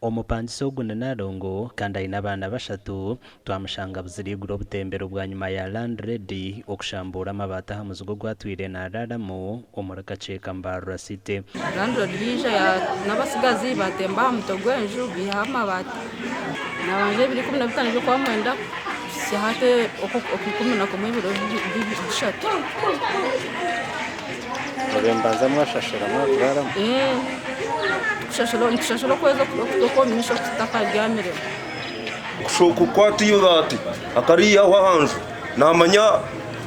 Omupangisa oguna narongo kandi aine abaana bashatu twamushanga buzirigura obutembero bwa nyuma ya Landlady okushambura amabati aha muzigo gwatwire nararamu omuri kaceeka Mbarara City. Landlady yija n'abasigazi batemba aha mutwe gw'enju biha amabati nabanje 2015 byo kwa mwenda sihate okukumi na kumwe biro bishatu Mbanza mwashashira mwakuraramu kushashiro kweza kutokomisha kutakaryamire kushoku kwatiyo bati akariya wahanju namanya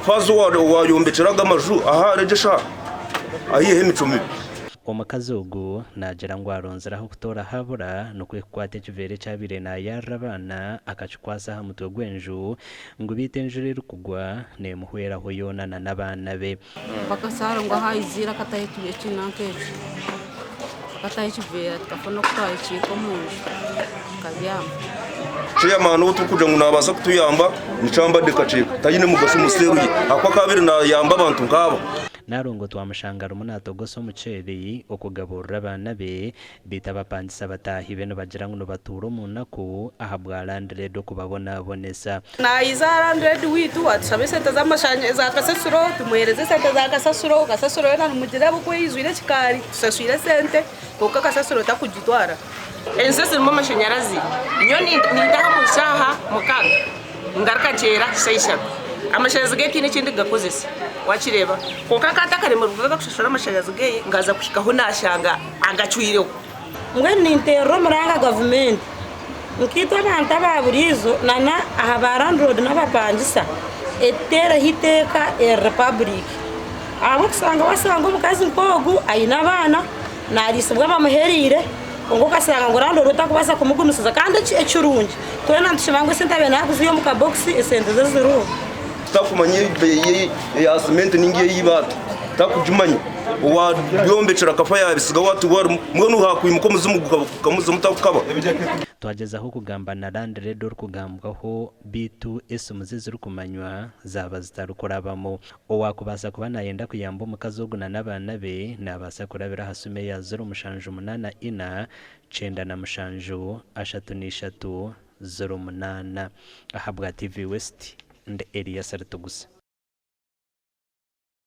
fazo wayombeceraga amaju aharejesha ayihe micomi. Omukazi ogu nagira ngo aronzeraho kutora habura nokwekwata ekivere kyabire nayarra abaana akakikwasa aha mutwe gw'enju ngo bite enjura erikugwa nemuhweraho yoona n'abaana be bakasara ngo ahayizira katayetuye kinankeje kataye kivera tukafuna kutwara ikiko munju kabyama chairman wo tukuja ngo nabasa kutuyamba nicamba dekaceka tayine mugaso museruye akwa kabiri na yamba abantu nkabo narongo twamushangara umunatogoso omuceeri okugaburira abaana be bita abapangisa batahi beno bagira ngo batura mu naku aha bwa Landlady okubabonabonesa nayiza Landlady witu atusabe sente z'amashanyarazi akasasuro tumuhereze sente za kasasuro yona numugire bukwe yizwire kikari tusaswire sente kuko kasasuro takugitwara ensese irimo amashanyarazi nyo nindaha mu saha mukaga ngaruka kera sayishaka amashanyarazi geti n'ikindi gakozese wakireba kuko akatakare mu rugaga kushashora amashanyarazi geye ngaza kushikaho nashanga agacwireho ngwe nintero muranga government nkitwa abantu ababurizo nana aha Landlady n'abapangisa etera hiteka republic abo kusanga wasanga umukazi nkogu ayina abana narisubwa bamuherire ngo kasanga ngo Landlady utakubasa kumugunusiza kandi ekirungi twena ntushimangwe sentabe nakuziyo mu kabox esente zezuru takumanye ya cement ningiye yibata takujumanye wa yombecera kafa yabisiga watu war mwe nuhakuye mukomuzimu kamuze mutakukaba twagezaho kugamba na Landlady orukugambwaho bitu esumuze ziri kumanywa zaba zitarukorabamo owakubasa kuba nayenda kuyamba omukazi oguna n'abaana be nabasa kurabira hasume ya 0784 9 3 08 aha bwa TV West and Elias Artugusa.